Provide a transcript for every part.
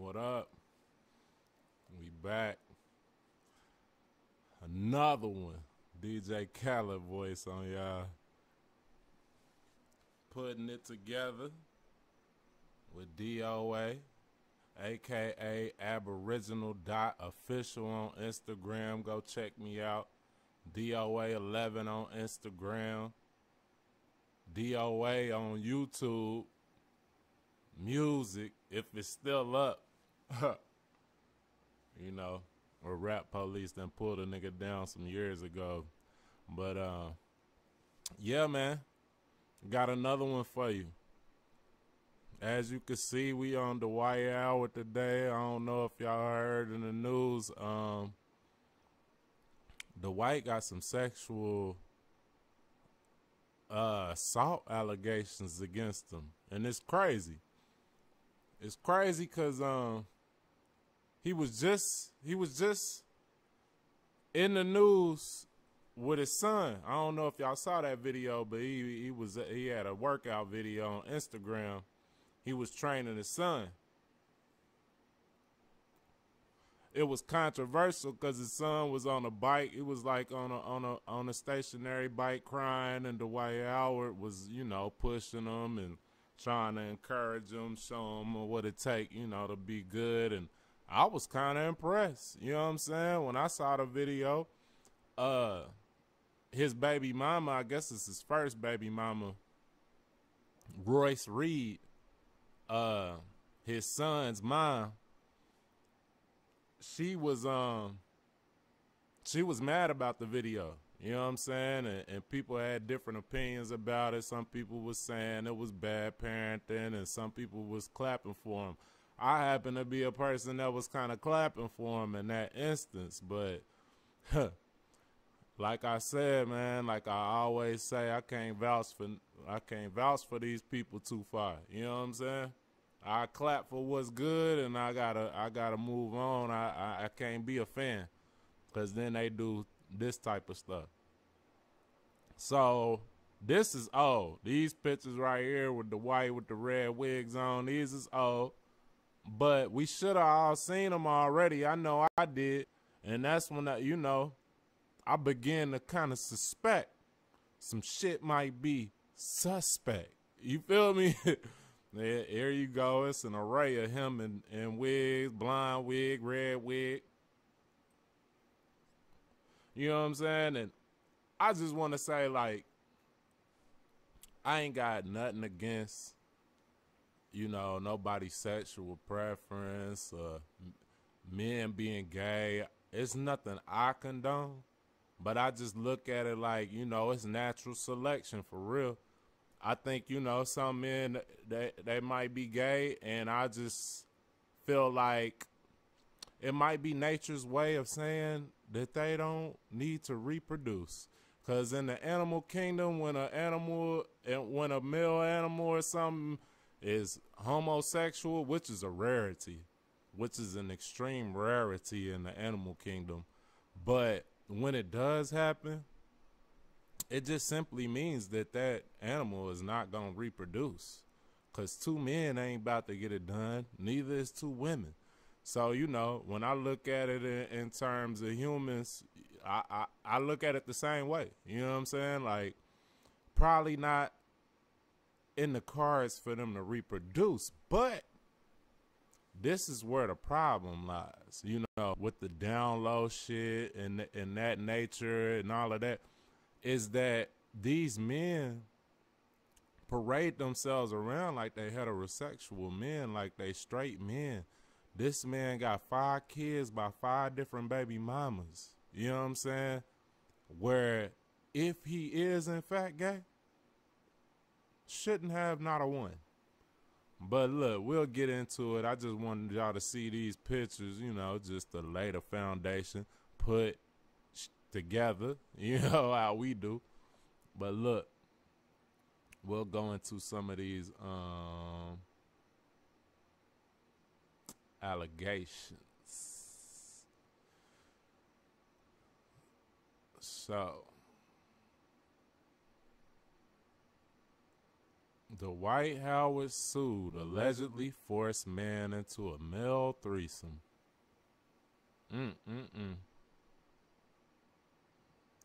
What up? We back. Another one. DJ Khaled voice on y'all. Putting it together with DOA, aka Aboriginal.official on Instagram. Go check me out. DOA11 on Instagram. DOA on YouTube. Music, if it's still up. You know, or Rap Police done pulled a nigga down some years ago. But yeah, man, got another one for you. As you can see, we on Dwight Howard today. I don't know if y'all heard in the news. Dwight got some sexual assault allegations against him, and it's crazy. It's crazy because he was just in the news with his son. I don't know if y'all saw that video, but he had a workout video on Instagram. He was training his son. It was controversial because his son was on a bike. It was like on a stationary bike crying, and Dwight Howard was, you know, pushing him and trying to encourage him, show him what it take, you know, to be good. And I was kind of impressed. You know what I'm saying? When I saw the video, his baby mama, I guess it's his first baby mama, Royce Reed, his son's mom, she was mad about the video. You know what I'm saying? And people had different opinions about it. Some people was saying it was bad parenting, and some people was clapping for him. I happen to be a person that was kind of clapping for him in that instance, but like I said, man, like I always say, I can't vouch for these people too far. You know what I'm saying? I clap for what's good, and I gotta move on. I can't be a fan, because then they do this type of stuff. So this is old. These pictures right here with the white with the red wigs on, these is old. But we should have all seen them already. I know I did. And that's when I began to kind of suspect some shit might be suspect. You feel me? Here you go. It's an array of him in wigs, blonde wig, red wig. You know what I'm saying? And I just want to say, like, I ain't got nothing against, you know, nobody's sexual preference, men being gay. It's nothing I condone, but I just look at it like, you know, it's natural selection for real. I think, you know, some men, they might be gay, and I just feel like it might be nature's way of saying that they don't need to reproduce. Because in the animal kingdom, when a male animal or something is homosexual, which is a rarity, which is an extreme rarity in the animal kingdom, but when it does happen, it just simply means that that animal is not going to reproduce, because two men ain't about to get it done. Neither is two women. So, you know, when I look at it in terms of humans, I look at it the same way. You know what I'm saying? Like, probably not in the cards for them to reproduce, but this is where the problem lies, you know, with the down low shit and that nature and all of that, is that these men parade themselves around like they heterosexual men, like they straight men. This man got 5 kids by 5 different baby mamas. You know what I'm saying? Where if he is in fact gay, shouldn't have not a one. But look, we'll get into it. I just wanted y'all to see these pictures, you know, just to lay the foundation, put together, you know how we do. But look, we'll go into some of these allegations. So Dwight Howard sued, allegedly forced man into a male threesome. Here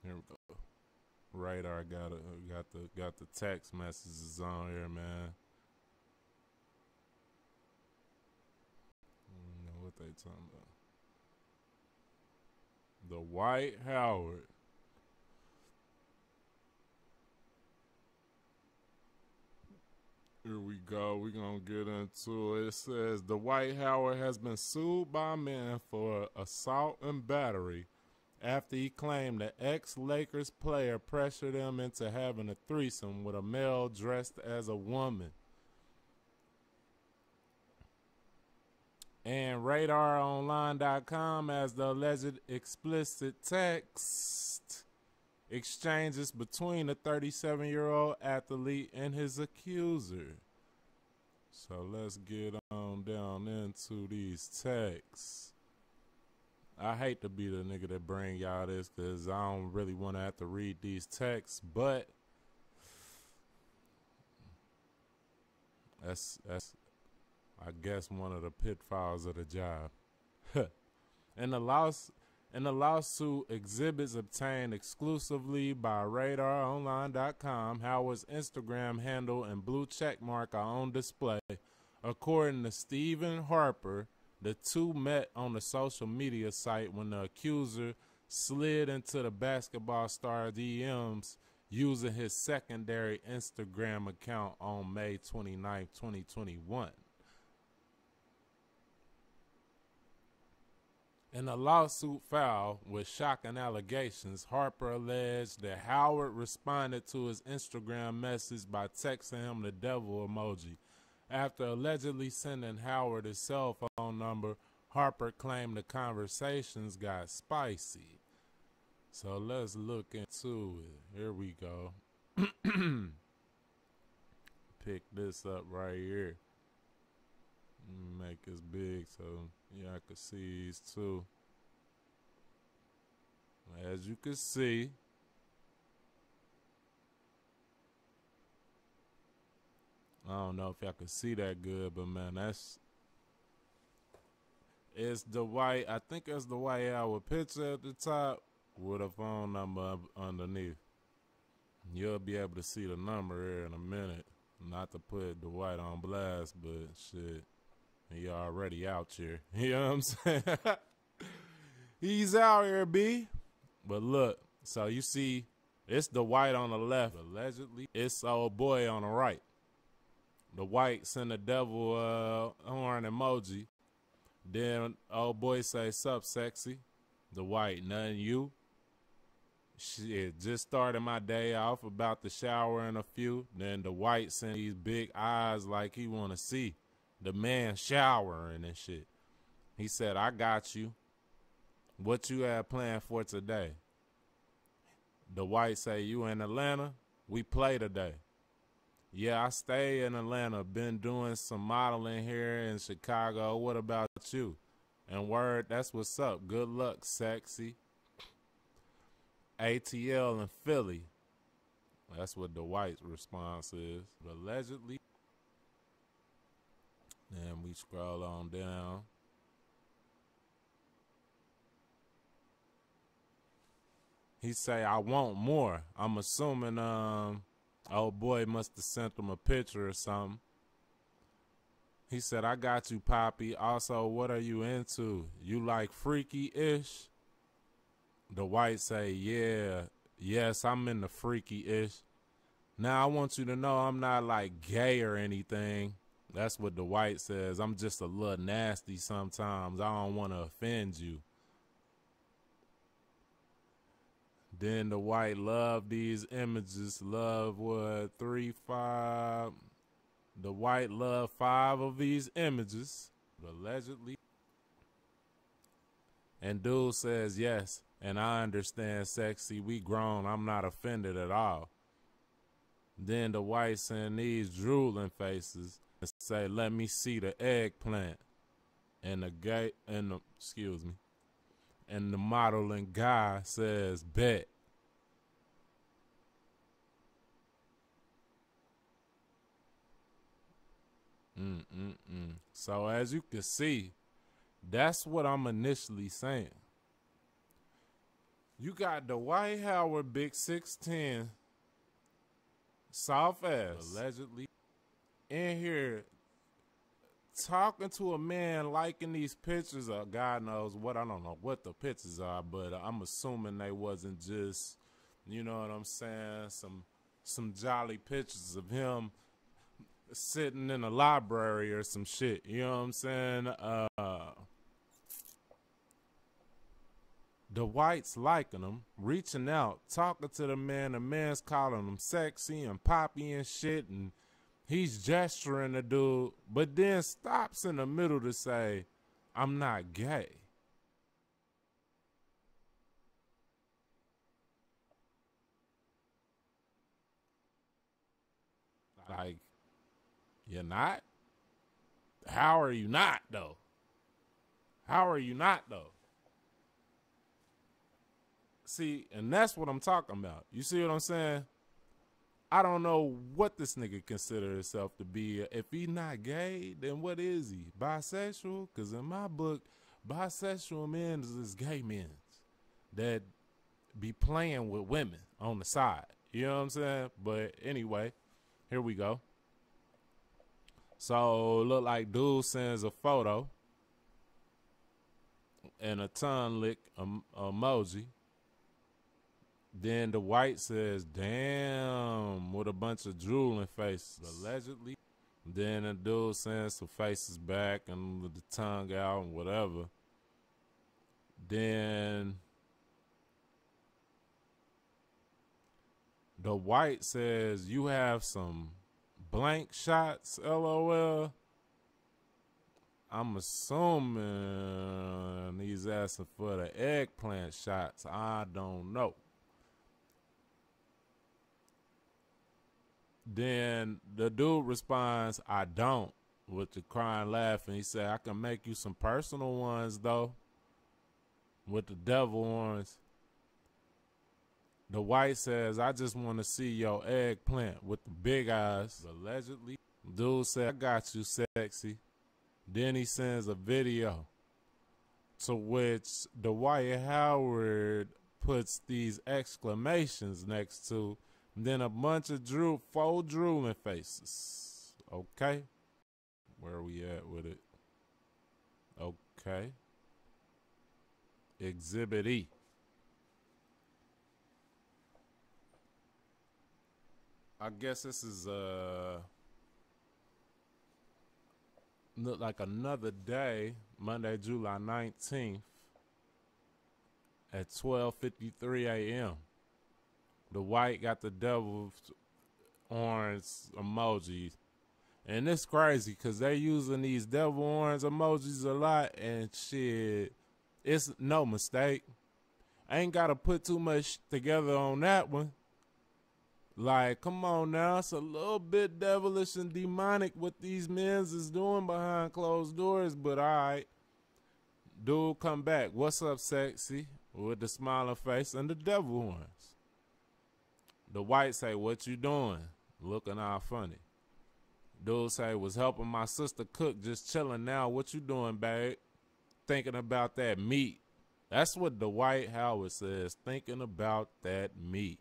we go. Radar got the text messages on here, man. I don't know what they talking about. Dwight Howard. Here we go. We're going to get into it. It says, Dwight Howard has been sued by men for assault and battery after he claimed the ex-Lakers player pressured him into having a threesome with a male dressed as a woman. And RadarOnline.com as the alleged explicit text exchanges between the 37-year-old athlete and his accuser. So let's get on down into these texts. I hate to be the nigga that bring y'all this because I don't really want to have to read these texts, but that's I guess one of the pitfalls of the job. In the lawsuit, exhibits obtained exclusively by RadarOnline.com, Howard's Instagram handle and blue checkmark are on display. According to Stephen Harper, the two met on the social media site when the accuser slid into the basketball star's DMs using his secondary Instagram account on May 29, 2021. In a lawsuit filed with shocking allegations, Harper alleged that Howard responded to his Instagram message by texting him the devil emoji. After allegedly sending Howard his cell phone number, Harper claimed the conversations got spicy. So let's look into it. Here we go. Pick this up right here. Make this big so yeah, I can see these two. As you can see, I don't know if y'all can see that good, but man, it's Dwight. I think it's Dwight Howard picture at the top with a phone number underneath. You'll be able to see the number here in a minute. Not to put Dwight on blast, but shit. He already out here. You know what I'm saying? He's out here, B. But look, so you see, it's the white on the left. Allegedly, it's old boy on the right. The white send the devil horn emoji. Then old boy say, sup, sexy. The white, nothing you. Shit, just started my day off, about to shower in a few. Then the white send these big eyes like he want to see the man showering and shit. He said, I got you. What you have planned for today? The white say, you in Atlanta? We play today. Yeah, I stay in Atlanta. Been doing some modeling here in Chicago. What about you? And word, that's what's up. Good luck, sexy. ATL in Philly. That's what the white's response is. Allegedly. Then we scroll on down. He say, I want more. I'm assuming old boy must have sent him a picture or something. He said, I got you, Poppy. Also, what are you into? You like freaky-ish? The white say, yeah, yes, I'm into freaky-ish. Now, I want you to know I'm not like gay or anything. That's what the white says. I'm just a little nasty sometimes. I don't want to offend you. Then the white love these images. Love what? 3, 5. The white love 5 of these images. Allegedly. And dude says, yes. And I understand, sexy. We grown. I'm not offended at all. Then the white send these drooling faces and say, let me see the eggplant. And the gay, and the, excuse me. And the modeling guy says, bet. So as you can see, that's what I'm initially saying. You got Dwight Howard, big 6'10", soft ass, allegedly, in here talking to a man liking these pictures of God knows what. I don't know what the pictures are, but I'm assuming they wasn't just, you know what I'm saying, some jolly pictures of him sitting in a library or some shit. You know what I'm saying? The whites liking him, reaching out, talking to the man's calling him sexy and poppy and shit, and he's gesturing the dude, but then stops in the middle to say, I'm not gay. Like, you're not? How are you not, though? How are you not, though? See, and that's what I'm talking about. You see what I'm saying? I don't know what this nigga consider himself to be. If he not gay, then what is he? Bisexual? Because in my book, bisexual men is gay men that be playing with women on the side. You know what I'm saying? But anyway, here we go. So look like dude sends a photo and a tongue lick emoji. Then the white says, damn, with a bunch of drooling faces, allegedly. Then the dude sends some faces back and with the tongue out and whatever. Then the white says, you have some blank shots, LOL. I'm assuming he's asking for the eggplant shots. I don't know. Then the dude responds, I don't, with the crying laughing. He said, I can make you some personal ones, though, with the devil ones. The white says, I just want to see your eggplant with the big eyes, allegedly. Dude said, I got you, sexy. Then he sends a video to which Dwight Howard puts these exclamations next to, then a bunch of faux drooling faces. Okay. Where are we at with it? Okay. Exhibit E. I guess this is look like another day, Monday, July 19th at 12:53 a.m. The white got the devil's orange emojis. And it's crazy because they using these devil orange emojis a lot and shit. It's no mistake. I ain't got to put too much together on that one. Like, come on now. It's a little bit devilish and demonic what these men's is doing behind closed doors. But all right. Dude come back. What's up, sexy? With the smiling face and the devil orange. The white say, what you doing? Looking all funny. Dude say, was helping my sister cook, just chilling now. What you doing, babe? Thinking about that meat. That's what Dwight Howard says, thinking about that meat.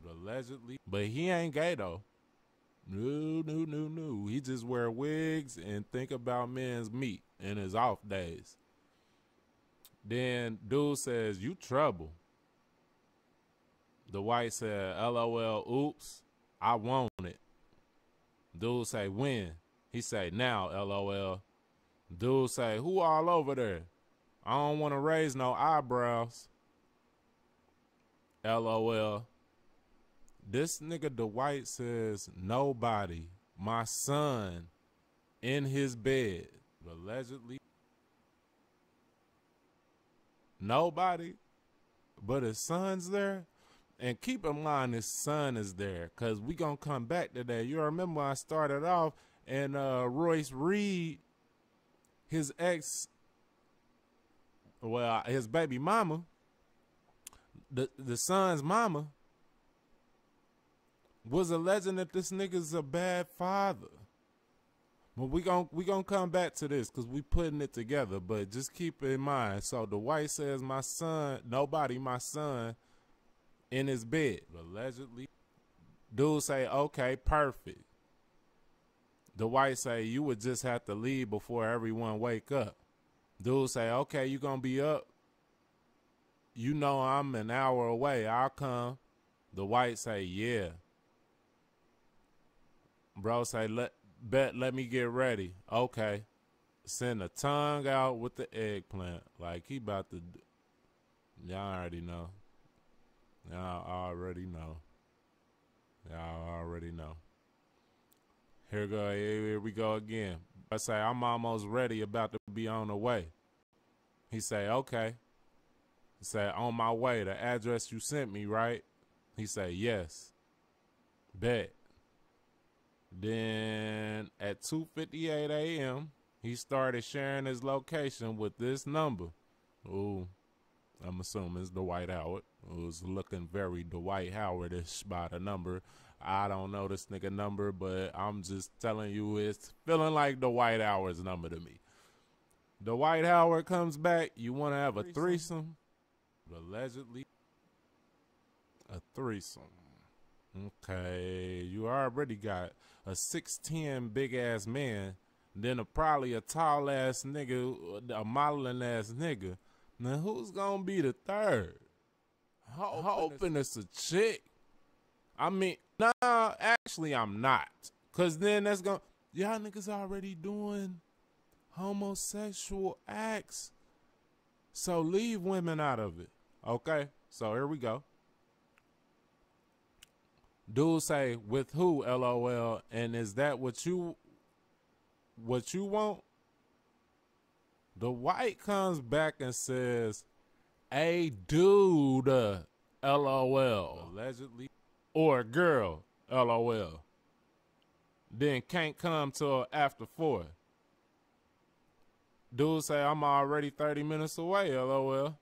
Allegedly. But he ain't gay, though. No. He just wear wigs and think about men's meat in his off days. Then dude says, you trouble. The white said, LOL, oops, I want it. Dude say, when? He say, now, LOL. Dude say, who all over there? I don't want to raise no eyebrows. LOL. This nigga Dwight says, nobody. My son in his bed. Allegedly. Nobody. But his son's there. And keep in mind his son is there, because we going to come back to that. You remember I started off and Royce Reed, his ex, well, his baby mama, the son's mama, was alleging that this nigga's a bad father. Well, we gonna come back to this because we putting it together, but just keep in mind. So Dwight says my son in his bed, allegedly. Dude say, okay, perfect. Dwight say, you would just have to leave before everyone wake up. Dude say, okay, you gonna be up? You know I'm an hour away. I'll come. Dwight say, yeah. Bro say, let me get ready. Okay. Send a tongue out with the eggplant. Like he about to. Y'all already know. Y'all already know. Y'all already know. Here we go again. I say, I'm almost ready, about to be on the way. He say, okay. He say, on my way, the address you sent me, right? He say, yes. Bet. Then at 2:58 a.m., he started sharing his location with this number. Ooh, I'm assuming it's Dwight Howard. It was looking very Dwight Howard-ish by the number. I don't know this nigga number, but I'm just telling you it's feeling like Dwight Howard's number to me. Dwight Howard comes back. You want to have a threesome? Allegedly. A threesome. Okay, you already got a 6'10" big-ass man, then probably a tall-ass nigga, a modeling-ass nigga. Now, who's going to be the third? Hoping it's a chick. I mean, nah, actually, I'm not. Because then that's going to, y'all niggas already doing homosexual acts. So leave women out of it. Okay, so here we go. Dude say, with who, LOL, and is that what you want? The white comes back and says, a dude, LOL, allegedly, or a girl, LOL. Then can't come till after 4. Dude say, I'm already 30 minutes away, LOL.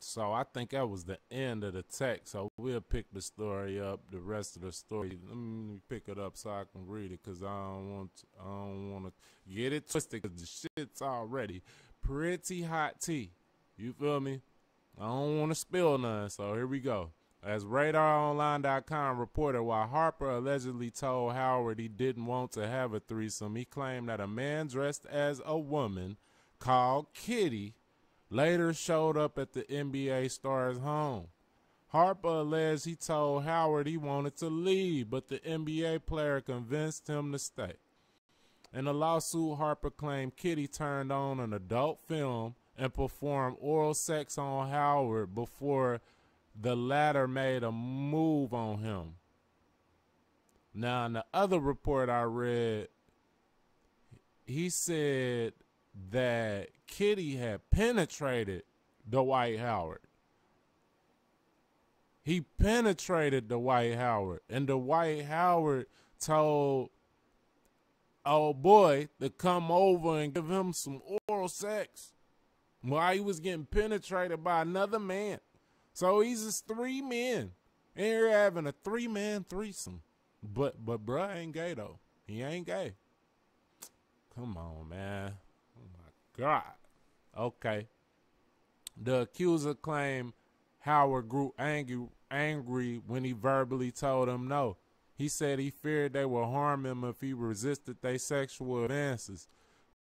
So I think that was the end of the text. So we'll pick the story up, the rest of the story. Let me pick it up so I can read it, because I don't want to get it twisted, because the shit's already pretty hot tea. You feel me? I don't want to spill none, so here we go. As RadarOnline.com reported, while Harper allegedly told Howard he didn't want to have a threesome, he claimed that a man dressed as a woman called Kitty later showed up at the NBA star's home. Harper alleged he told Howard he wanted to leave, but the NBA player convinced him to stay. In a lawsuit, Harper claimed Kitty turned on an adult film and performed oral sex on Howard before the latter made a move on him. Now, in the other report I read, he said that Kitty had penetrated Dwight Howard. He penetrated Dwight Howard, and Dwight Howard told old boy to come over and give him some oral sex while he was getting penetrated by another man. So he's just 3 men, and you're having a 3-man threesome. But bruh ain't gay though. He ain't gay. Come on, man. Oh my God. Okay. The accuser claimed Howard grew angry when he verbally told him no. He said he feared they would harm him if he resisted their sexual advances.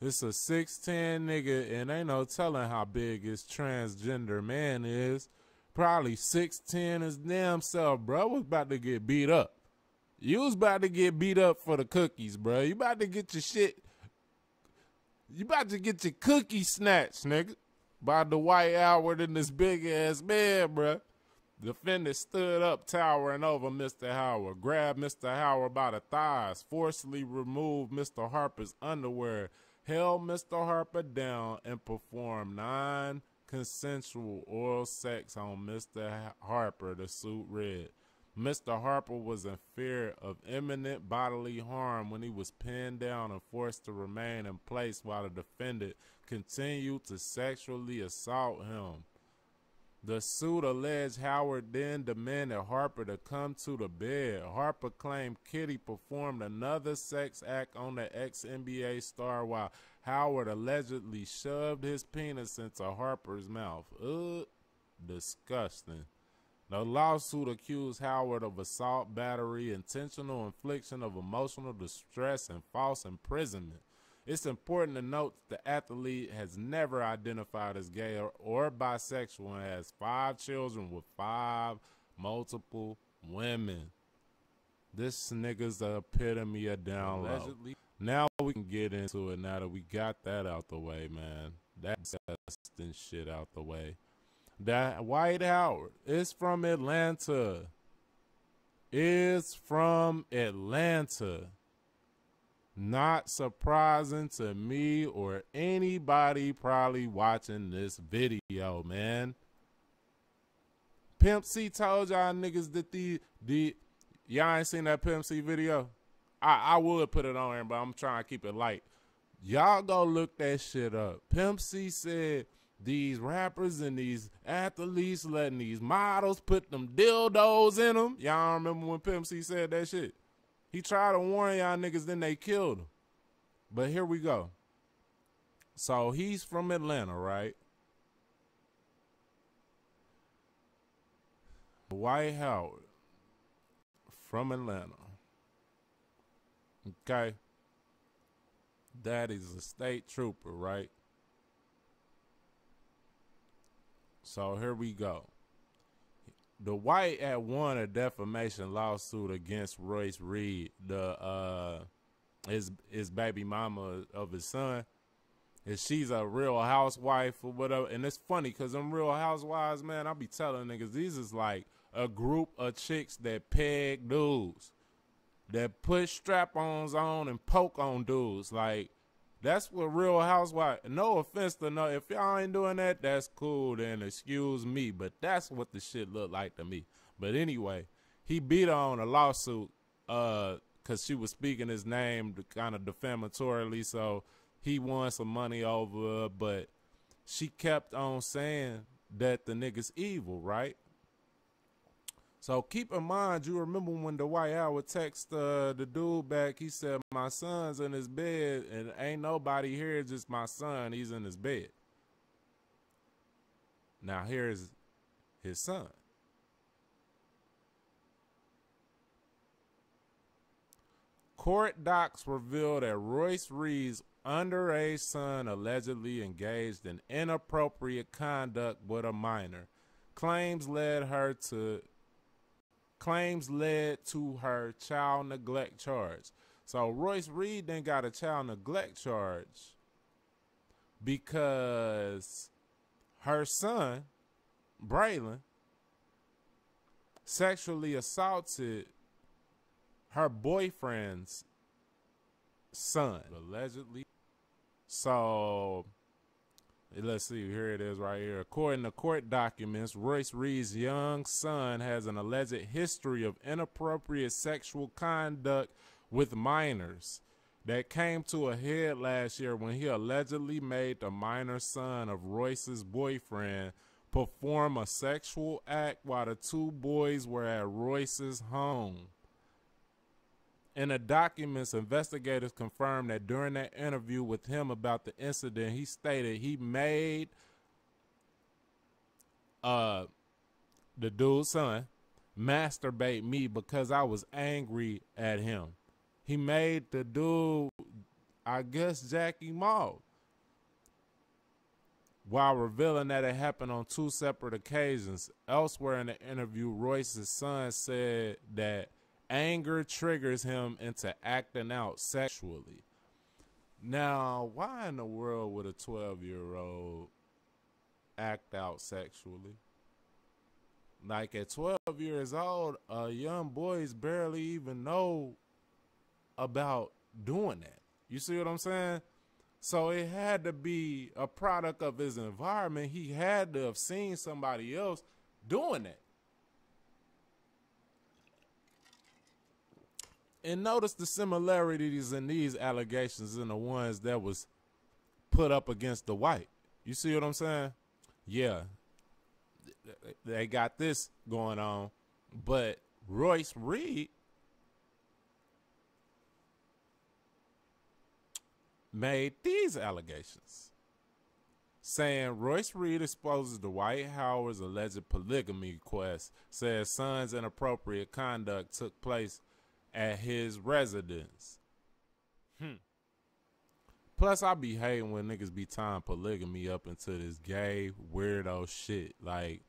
It's a 6'10" nigga, and ain't no telling how big his transgender man is. Probably 6'10" his damn self, bro. Was about to get beat up. You was about to get beat up for the cookies, bro. You about to get your shit. You about to get your cookie snatched, nigga, by Dwight Howard and this big-ass man, bro. Defendant stood up, towering over Mr. Howard, grabbed Mr. Howard by the thighs, forcibly removed Mr. Harper's underwear, held Mr. Harper down, and performed non-consensual oral sex on Mr. Harper, the suit read. Mr. Harper was in fear of imminent bodily harm when he was pinned down and forced to remain in place while the defendant continued to sexually assault him. The suit alleged Howard then demanded Harper to come to the bed. Harper claimed Kitty performed another sex act on the ex-NBA star while Howard allegedly shoved his penis into Harper's mouth. Ugh, disgusting. The lawsuit accused Howard of assault, battery, intentional infliction of emotional distress, and false imprisonment. It's important to note that the athlete has never identified as gay or bisexual and has 5 children with 5 multiple women. This nigga's the epitome of down low. Now we can get into it now that we got that out the way, man. That disgusting shit out the way. That Dwight Howard is from Atlanta. Not surprising to me or anybody probably watching this video, man. Pimp C told y'all niggas that y'all ain't seen that Pimp C video? I would put it on here, but I'm trying to keep it light. Y'all go look that shit up. Pimp C said these rappers and these athletes letting these models put them dildos in them. Y'all remember when Pimp C said that shit? He tried to warn y'all niggas, then they killed him. But here we go. So he's from Atlanta, right? Dwight Howard from Atlanta. Okay. That is a state trooper, right? So here we go. Dwight had won a defamation lawsuit against Royce Reed, his baby mama of his son. And she's a real housewife or whatever. And it's funny because them real housewives, man, I be telling niggas, these is like a group of chicks that peg dudes, that put strap-ons on and poke on dudes. Like, that's what real housewife. No offense to no, if y'all ain't doing that, that's cool, then excuse me. But that's what the shit looked like to me. But anyway, he beat her on a lawsuit because she was speaking his name kind of defamatorily. So he won some money over her, but she kept on saying that the nigga's evil, right? So keep in mind, you remember when Dwight Howard text the dude back, he said, my son's in his bed and ain't nobody here, just my son, he's in his bed. Now here's his son. Court docs reveal that Royce Reed's underage son allegedly engaged in inappropriate conduct with a minor. Claims led to her child neglect charge. So Royce Reed then got a child neglect charge because her son, Braylon, sexually assaulted her boyfriend's son, allegedly. So let's see, here it is right here. According to court documents, Royce Reed's young son has an alleged history of inappropriate sexual conduct with minors that came to a head last year when he allegedly made the minor son of Royce's boyfriend perform a sexual act while the 2 boys were at Royce's home. In the documents, investigators confirmed that during that interview with him about the incident, he stated he made the dude's son masturbate me because I was angry at him. He made the dude, I guess, Jackie Maul, while revealing that it happened on 2 separate occasions. Elsewhere in the interview, Royce's son said that anger triggers him into acting out sexually. Now, why in the world would a 12-year-old act out sexually? Like at 12 years old, young boys barely even know about doing that. You see what I'm saying? So it had to be a product of his environment. He had to have seen somebody else doing that. And notice the similarities in these allegations and the ones that was put up against Dwight. You see what I'm saying? Yeah, they got this going on, but Royce Reed made these allegations, saying Royce Reed exposes Dwight Howard's alleged polygamy quest, says son's inappropriate conduct took place at his residence. Plus, I be hating when niggas be tying polygamy up into this gay weirdo shit. Like,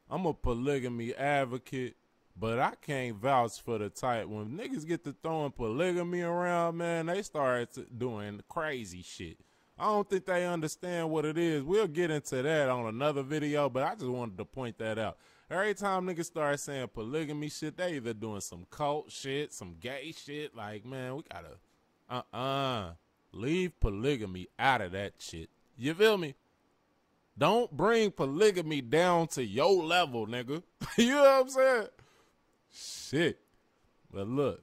I'm a polygamy advocate, but I can't vouch for the type. When niggas get to throwing polygamy around, man, they start doing crazy shit. I don't think they understand what it is. We'll get into that on another video, but I just wanted to point that out. Every time niggas start saying polygamy shit, they either doing some cult shit, some gay shit. Like, man, we gotta, leave polygamy out of that shit. You feel me? Don't bring polygamy down to your level, nigga. You know what I'm saying? Shit. But look,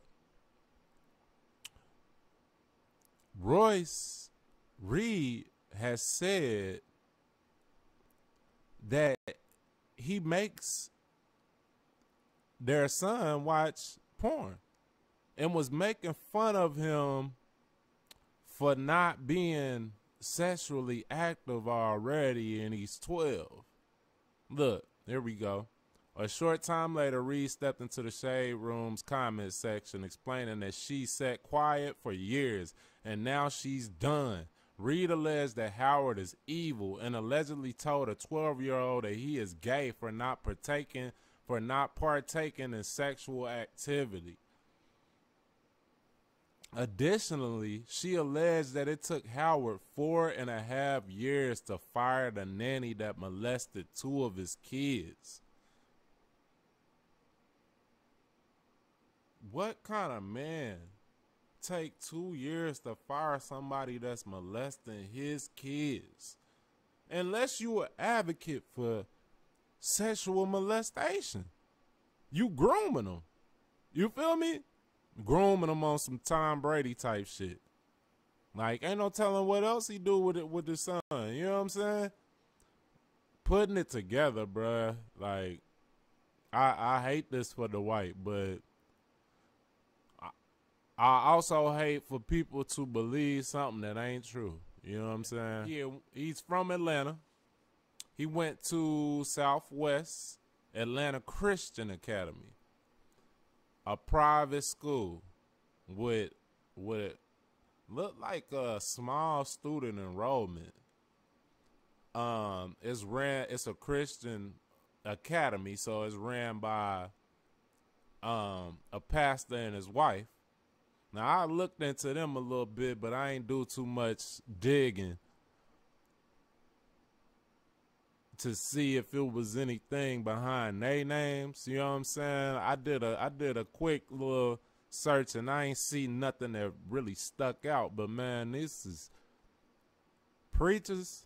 Royce Reed has said that he makes their son watch porn and was making fun of him for not being sexually active already, and he's 12. Look, here we go. A short time later, Reed stepped into the Shade Room's comment section explaining that she sat quiet for years and now she's done. Reed alleged that Howard is evil and allegedly told a 12-year-old that he is gay for not partaking in sexual activity. Additionally, she alleged that it took Howard 4.5 years to fire the nanny that molested 2 of his kids. What kind of man take 2 years to fire somebody that's molesting his kids? Unless you an advocate for sexual molestation. You grooming them. You feel me? Grooming them on some Tom Brady type shit. Like, ain't no telling what else he do with it with his son. You know what I'm saying? Putting it together, bruh. Like, I hate this for Dwight, but I also hate for people to believe something that ain't true. You know what I'm saying? Yeah, he's from Atlanta. He went to Southwest Atlanta Christian Academy, a private school with look like a small student enrollment. It's a Christian academy, so it's ran by a pastor and his wife. Now, I looked into them a little bit, but I ain't do too much digging to see if it was anything behind their names. You know what I'm saying? I did a quick little search and I ain't see nothing that really stuck out. But man, this is preachers.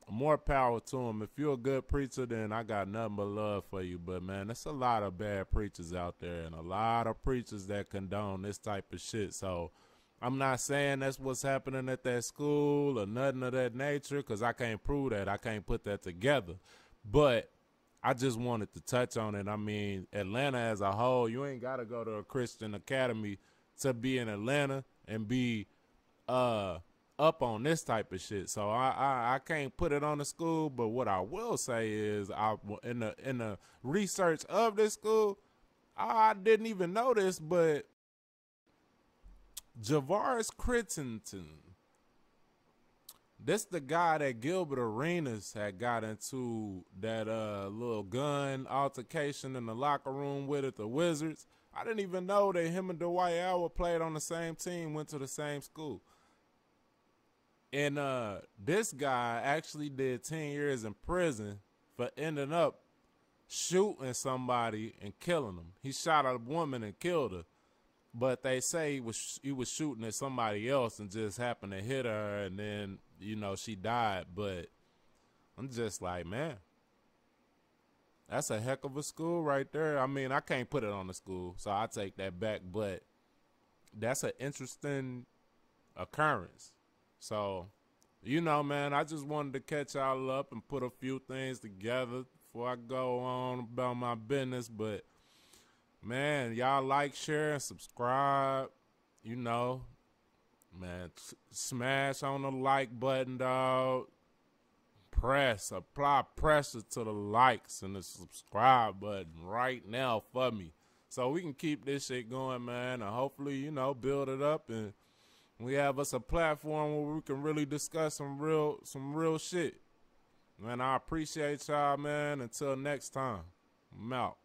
More power to them. If you're a good preacher, then I got nothing but love for you. But man, there's a lot of bad preachers out there and a lot of preachers that condone this type of shit. So I'm not saying that's what's happening at that school or nothing of that nature, because I can't prove that. I can't put that together. But I just wanted to touch on it. I mean, Atlanta as a whole, you ain't got to go to a Christian academy to be in Atlanta and be up on this type of shit. So I can't put it on the school. But what I will say is, in the research of this school, I didn't even know this, but Javaris Crittenton, this the guy that Gilbert Arenas had got into that little gun altercation in the locker room with at the Wizards. I didn't even know that him and Dwight Howard played on the same team, went to the same school. And this guy actually did 10 years in prison for ending up shooting somebody and killing them. He shot a woman and killed her. But they say he was shooting at somebody else and just happened to hit her, and then, you know, she died. But I'm just like, man, that's a heck of a school right there. I mean, I can't put it on the school, so I take that back. But that's an interesting occurrence. So, you know, man, I just wanted to catch y'all up and put a few things together before I go on about my business. But, man, y'all like, share, and subscribe. You know, man, smash on the like button, dog. Apply pressure to the likes and the subscribe button right now for me, so we can keep this shit going, man, and hopefully, you know, build it up, and we have us a platform where we can really discuss some real shit. Man, I appreciate y'all, man. Until next time, I'm out.